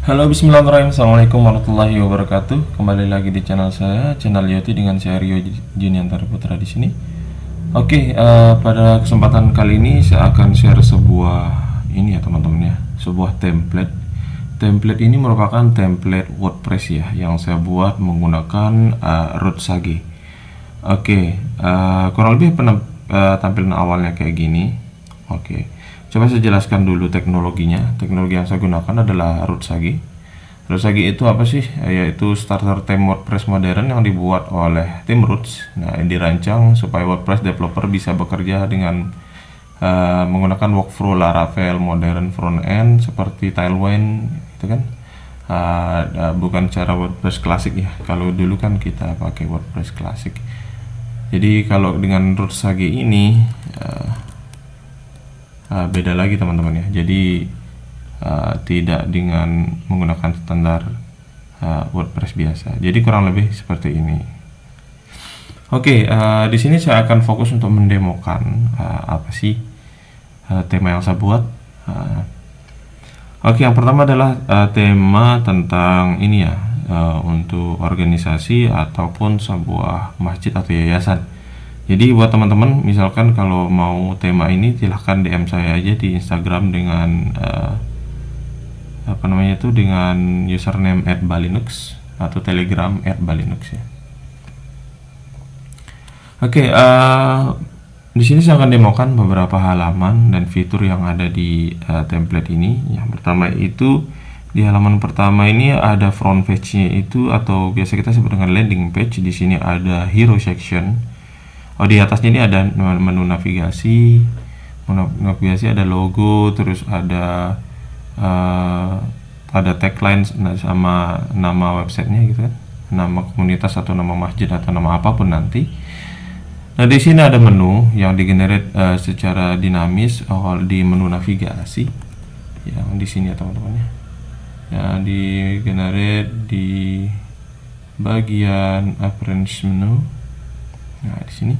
Halo, bismillahirrahmanirrahim. Assalamualaikum warahmatullahi wabarakatuh. Kembali lagi di channel saya, channel Yoti, dengan saya Rio Juniantara Putra di sini. Oke, pada kesempatan kali ini saya akan share sebuah ini ya teman-teman ya, sebuah template. Template ini merupakan template WordPress ya, yang saya buat menggunakan Root.sage. Oke, kurang lebih tampilan awalnya kayak gini. Oke. Coba saya jelaskan dulu teknologinya. Teknologi yang saya gunakan adalah Root.sage. Root.sage itu apa sih? Yaitu starter theme WordPress modern yang dibuat oleh tim Roots. Nah, ini dirancang supaya WordPress developer bisa bekerja dengan menggunakan workflow Laravel modern front-end seperti Tailwind, gitu kan? Bukan cara WordPress klasik ya. Kalau dulu kan kita pakai WordPress klasik. Jadi kalau dengan Root.sage ini beda lagi teman-teman ya. Jadi tidak dengan menggunakan standar WordPress biasa. Jadi kurang lebih seperti ini. Oke, di sini saya akan fokus untuk mendemokan apa sih tema yang saya buat. Oke, yang pertama adalah tema tentang ini ya, untuk organisasi ataupun sebuah masjid atau yayasan. Jadi buat teman-teman, misalkan kalau mau tema ini silahkan DM saya aja di Instagram dengan dengan username @balinux atau Telegram @balinux ya. Oke, di sini saya akan demokan beberapa halaman dan fitur yang ada di template ini. Yang pertama itu di halaman pertama ini ada front page-nya itu, atau biasa kita sebut dengan landing page. Di sini ada hero section. Di atasnya ini ada menu navigasi, ada logo, terus ada tagline sama nama websitenya gitu kan, nama komunitas atau nama masjid atau nama apapun nanti. Nah, di sini ada menu yang digenerate secara dinamis di menu navigasi, yang di sini ya teman-teman ya. Yang digenerate di bagian appearance menu. Nah, di sini.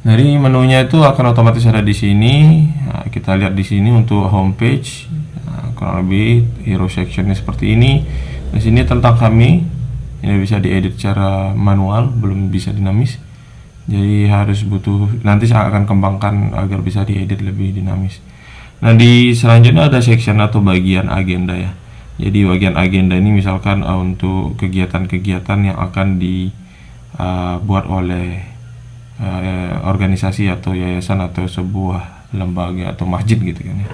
Dari menunya itu akan otomatis ada di sini. Nah, kita lihat di sini untuk homepage. Nah, kurang lebih hero sectionnya seperti ini. Di sini tentang kami. Ini bisa diedit secara manual, belum bisa dinamis. Jadi harus butuh, nanti saya akan kembangkan agar bisa diedit lebih dinamis. Nah, di selanjutnya ada section atau bagian agenda ya. Jadi bagian agenda ini misalkan untuk kegiatan-kegiatan yang akan dibuat oleh organisasi atau yayasan atau sebuah lembaga atau masjid gitu kan ya.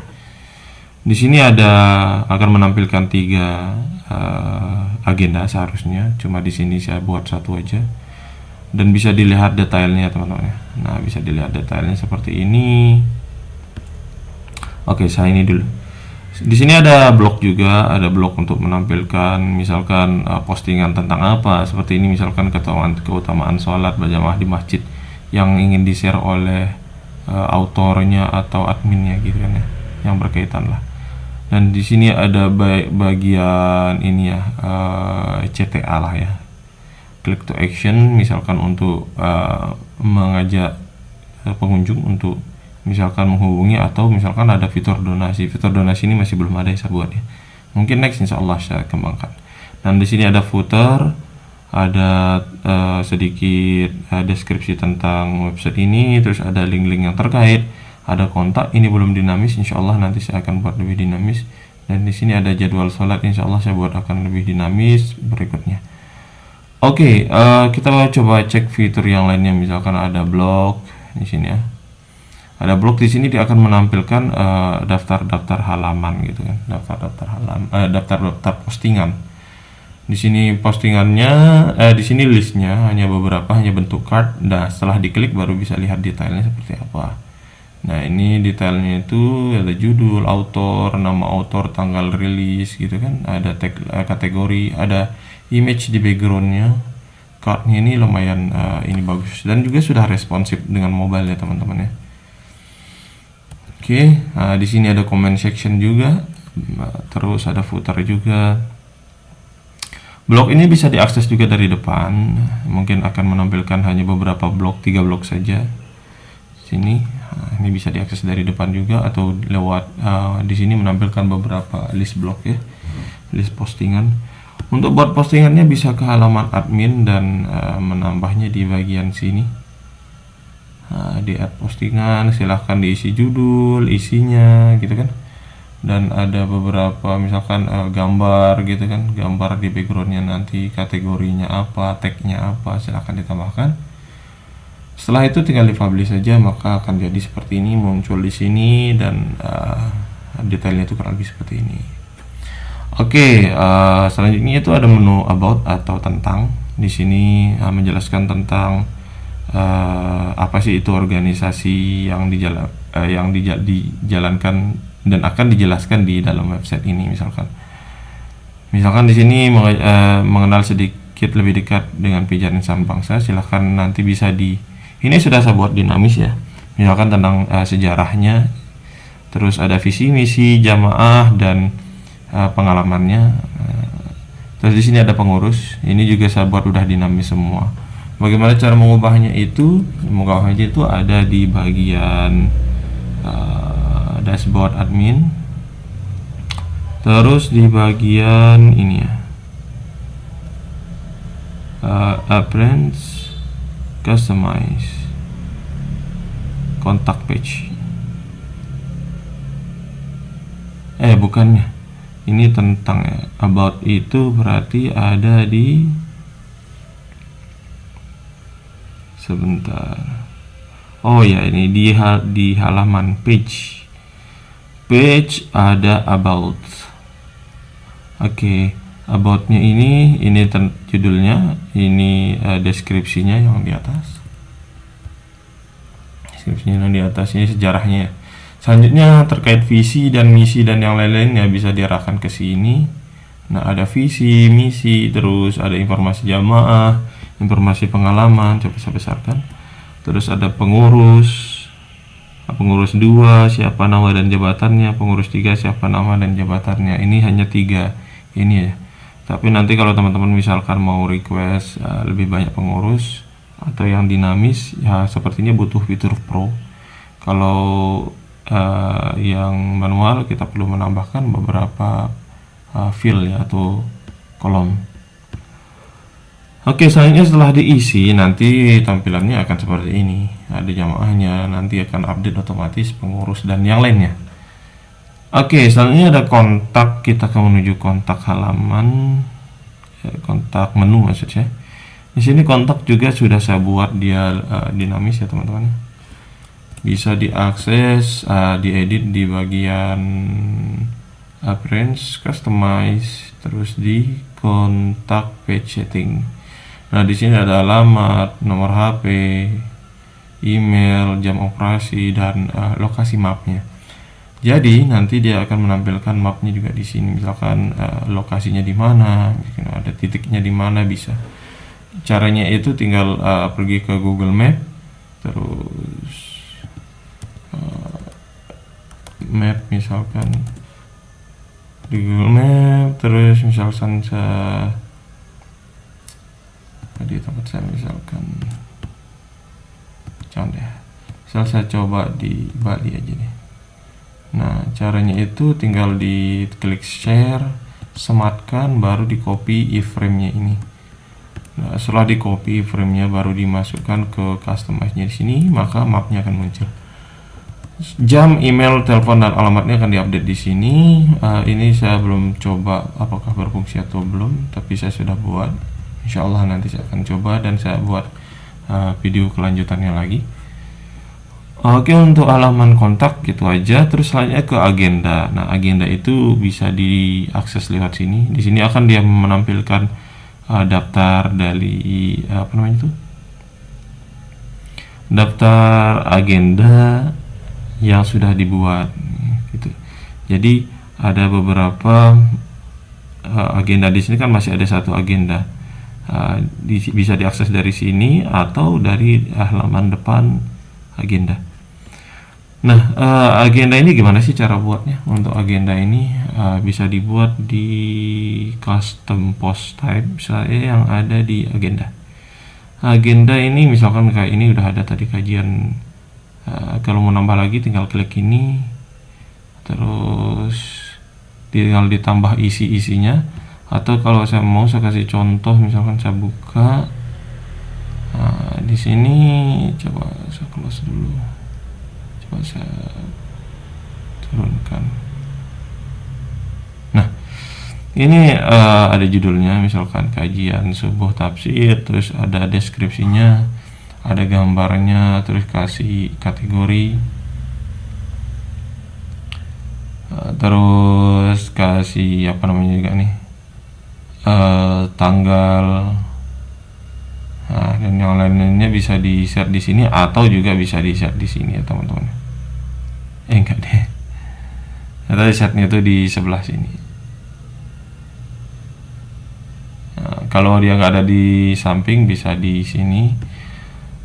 Di sini akan menampilkan 3 agenda seharusnya, cuma di sini saya buat satu aja dan bisa dilihat detailnya teman-teman ya. Nah, bisa dilihat detailnya seperti ini. Oke, saya ini dulu. Di sini ada blog juga, ada blog untuk menampilkan misalkan postingan tentang apa, seperti ini misalkan keutamaan sholat berjamaah di masjid yang ingin di-share oleh autornya atau adminnya gitu kan ya, yang berkaitan lah. Dan di sini ada bagian ini ya, CTA lah ya, click to action, misalkan untuk mengajak pengunjung untuk misalkan menghubungi, atau misalkan ada fitur donasi. Fitur donasi ini masih belum ada yang saya buat ya. Mungkin next insyaallah saya kembangkan. Dan di sini ada footer, ada sedikit deskripsi tentang website ini, terus ada link-link yang terkait, ada kontak. Ini belum dinamis, insyaallah nanti saya akan buat lebih dinamis. Dan di sini ada jadwal sholat, insyaallah saya buat akan lebih dinamis berikutnya. Oke, kita coba cek fitur yang lainnya. Misalkan ada blog di sini ya. Ada blog di sini, dia akan menampilkan daftar-daftar halaman gitu kan, daftar-daftar postingan. Di sini postingannya, di sini listnya hanya beberapa, hanya bentuk card. Nah, setelah diklik baru bisa lihat detailnya seperti apa. Nah, ini detailnya itu ada judul, author, nama author, tanggal rilis gitu kan, ada tag, kategori, ada image di backgroundnya. Cardnya ini lumayan ini bagus dan juga sudah responsif dengan mobile ya teman-teman ya. Oke, di sini ada comment section juga, terus ada footer juga. Blog ini bisa diakses juga dari depan. Mungkin akan menampilkan hanya beberapa blog, 3 blog saja. Sini, ini bisa diakses dari depan juga atau lewat di sini menampilkan beberapa list blog ya. list postingan. Untuk buat postingannya bisa ke halaman admin dan menambahnya di bagian sini. Di add postingan silahkan diisi judul, isinya gitu kan, dan ada beberapa misalkan gambar gitu kan, gambar di backgroundnya, nanti kategorinya apa, tagnya apa, silahkan ditambahkan. Setelah itu tinggal dipublish saja, maka akan jadi seperti ini, muncul di sini, dan detailnya itu kurang lebih seperti ini. Oke, selanjutnya itu ada menu about atau tentang. Di sini menjelaskan tentang apa sih itu organisasi yang dijalankan dan akan dijelaskan di dalam website ini. Misalkan di sini mengenal sedikit lebih dekat dengan Pijar Insan Bangsa, silahkan nanti bisa ini sudah saya buat dinamis ya. Misalkan tentang sejarahnya, terus ada visi misi jamaah dan pengalamannya. Terus di sini ada pengurus. Ini juga saya buat udah dinamis semua. Bagaimana cara mengubahnya itu? Mengubahnya itu ada di bagian dashboard admin. Terus di bagian ini ya, appearance, customize, contact page. Bukannya. Ini tentang ya, about itu berarti ada di sebentar. Oh ya, ini di halaman page ada about. Oke, aboutnya ini judulnya, ini deskripsinya yang di atas. Deskripsinya yang di atas ini sejarahnya ya. Selanjutnya terkait visi dan misi dan yang lain-lainnya bisa diarahkan ke sini. Nah, ada visi, misi, terus ada informasi jamaah, informasi pengalaman, coba saya besarkan. Terus ada pengurus 2 siapa nama dan jabatannya, pengurus 3 siapa nama dan jabatannya. Ini hanya 3 ini ya. Tapi nanti kalau teman-teman misalkan mau request lebih banyak pengurus atau yang dinamis ya, sepertinya butuh fitur pro. Kalau yang manual kita perlu menambahkan beberapa field ya, atau kolom. Oke, selanjutnya setelah diisi nanti tampilannya akan seperti ini. Ada jamaahnya, nanti akan update otomatis pengurus dan yang lainnya. Oke, selanjutnya ada kontak. Kita akan menuju kontak halaman, kontak menu maksudnya. Di sini kontak juga sudah saya buat dia dinamis ya teman-teman. Bisa diakses, diedit di bagian appearance, customize, terus di kontak page setting. Nah, di sini ada alamat, nomor HP, email, jam operasi, dan lokasi mapnya. Jadi nanti dia akan menampilkan mapnya juga di sini. Misalkan lokasinya di mana, ada titiknya di mana bisa. Caranya itu tinggal pergi ke Google Map, terus map misalkan di Google Map, terus misalkan di tempat saya misalkan contoh ya, misal saya coba di Bali aja nih. Nah, caranya itu tinggal di klik share, sematkan, baru di copy iframe-nya ini. Nah, setelah di copy iframe-nya baru dimasukkan ke customize-nya di sini, maka mapnya akan muncul. Jam, email, telepon, dan alamatnya akan diupdate di sini. Ini saya belum coba apakah berfungsi atau belum, tapi saya sudah buat. Insya Allah nanti saya akan coba dan saya buat video kelanjutannya lagi. Oke, untuk halaman kontak gitu aja. Terus selanjutnya ke agenda. Nah, agenda itu bisa diakses lewat sini. Di sini akan dia menampilkan daftar dari daftar agenda yang sudah dibuat gitu. Jadi ada beberapa agenda di sini kan masih ada satu agenda. Bisa diakses dari sini atau dari halaman depan agenda. Nah, agenda ini gimana sih cara buatnya? Untuk agenda ini bisa dibuat di custom post type saya yang ada di agenda. Agenda ini misalkan kayak ini udah ada tadi kajian. Kalau mau nambah lagi tinggal klik ini, terus tinggal ditambah isi-isinya. Atau kalau saya kasih contoh, misalkan saya buka, nah, di sini coba saya close dulu, coba saya turunkan. Nah, ini ada judulnya, misalkan kajian subuh tafsir, terus ada deskripsinya, ada gambarnya, terus kasih kategori, terus kasih apa namanya juga nih, tanggal, nah, dan yang lainnya bisa di share di sini atau juga bisa di share di sini ya teman-teman. Enggak deh, atau di share-nya itu di sebelah sini. Nah, kalau dia nggak ada di samping bisa di sini.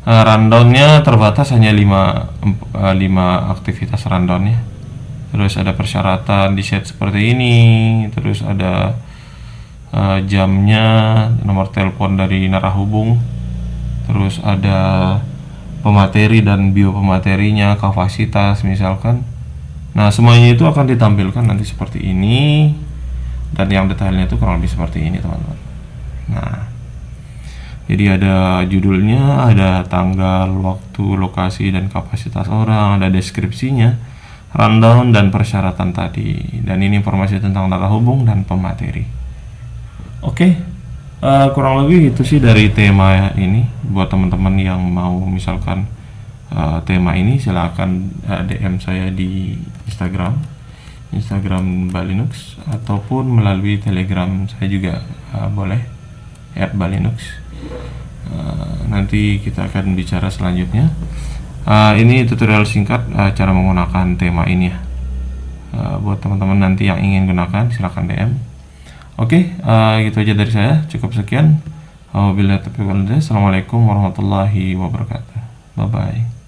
Rundown-nya terbatas hanya 5 aktivitas rundown-nya. Terus ada persyaratan di set seperti ini, terus ada jamnya, nomor telepon dari narahubung, terus ada pemateri dan biopematerinya, kapasitas misalkan. Nah, semuanya itu akan ditampilkan nanti seperti ini, dan yang detailnya itu kurang lebih seperti ini teman-teman. Nah, jadi ada judulnya, ada tanggal, waktu, lokasi, dan kapasitas orang, ada deskripsinya, rundown, dan persyaratan tadi. Dan ini informasi tentang narahubung dan pemateri. Oke, kurang lebih itu sih dari tema ini. Buat teman-teman yang mau misalkan tema ini, silakan DM saya di Instagram Balinux, ataupun melalui Telegram saya juga boleh, @balinux. Nanti kita akan bicara selanjutnya. Ini tutorial singkat cara menggunakan tema ini ya. Buat teman-teman nanti yang ingin gunakan, silakan DM. Oke, gitu aja dari saya. Cukup sekian. Wabillahi taufiq wal hidayah. Assalamualaikum warahmatullahi wabarakatuh. Bye bye.